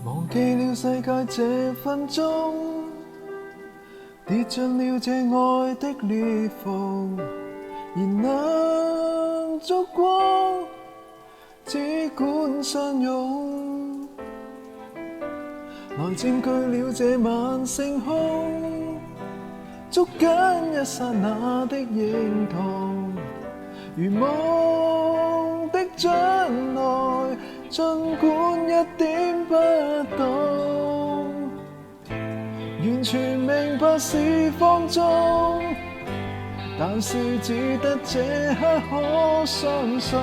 忘記了世界這分鐘，跌進了這愛的裂縫，燃亮燭光，只管相擁，來佔據了這晚星空，捉緊一剎那的認同，如夢的將來，儘管一點不懂，完全明白是放縱，但是只得這刻可相信，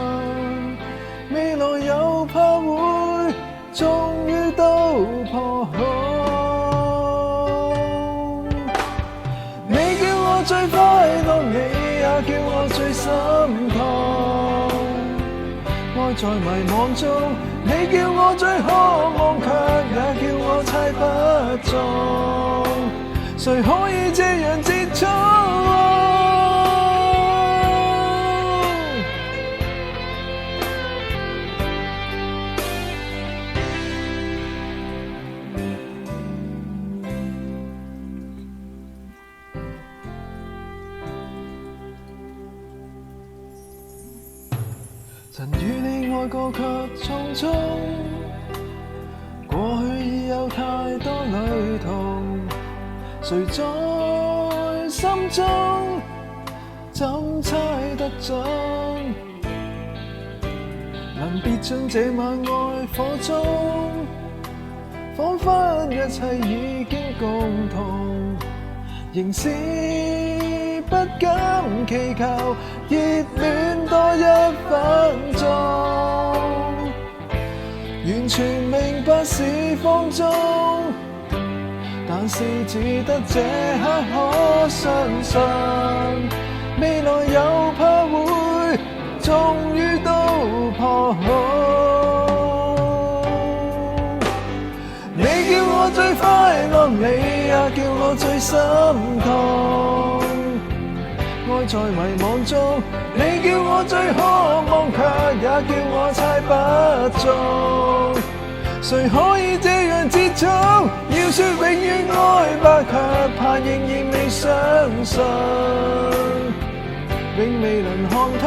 未來又怕會終於都破空。你叫我最快樂，你也叫我最心痛。愛在迷惘中，你叫我最渴望，卻也叫我猜不中。誰可以這樣接觸？曾與你愛過卻匆匆，過去已有太多類同，誰在心中怎猜得準？臨別進這晚愛火中，彷彿一切已經共同，仍是不敢祈求熱戀多1分鐘，完全明白是放縱，但是只得這刻可相信，未來又怕會終於都破空。你叫我最快樂，你也叫我最心痛。愛在迷惘中，你叫我最渴望，卻也叫我猜不中。誰可以這樣接觸？要說永遠愛吧，卻怕仍然未相信，永未能看通。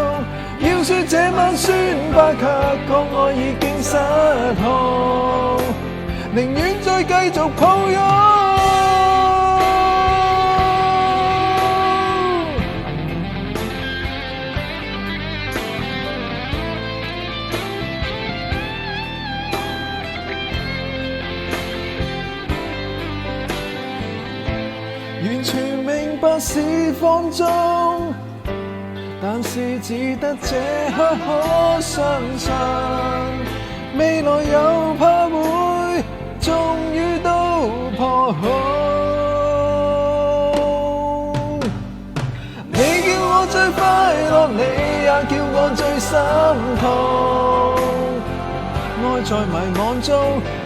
要說這晚宣吧，卻講愛已經失控，寧願再繼續抱擁。完全明白是放縱，但是只得這刻可相信，未來又怕會終於都破空。你叫我最快樂，你也叫我最心痛。愛在迷惘中，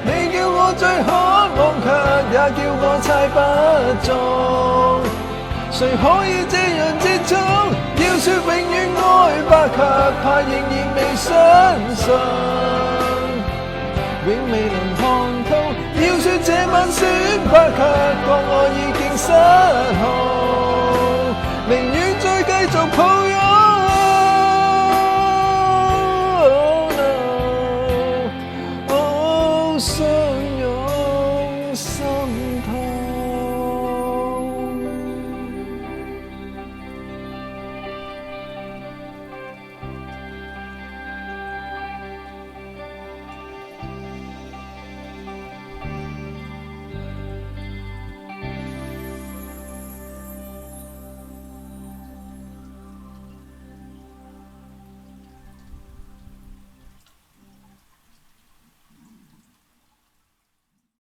你叫我最渴望，卻也叫我猜不中。誰可以這樣接觸？要說永遠愛吧，卻怕仍然未相信，永未能看通。要說這晚宣吧，卻講我已經失控，寧願再繼續抱擁。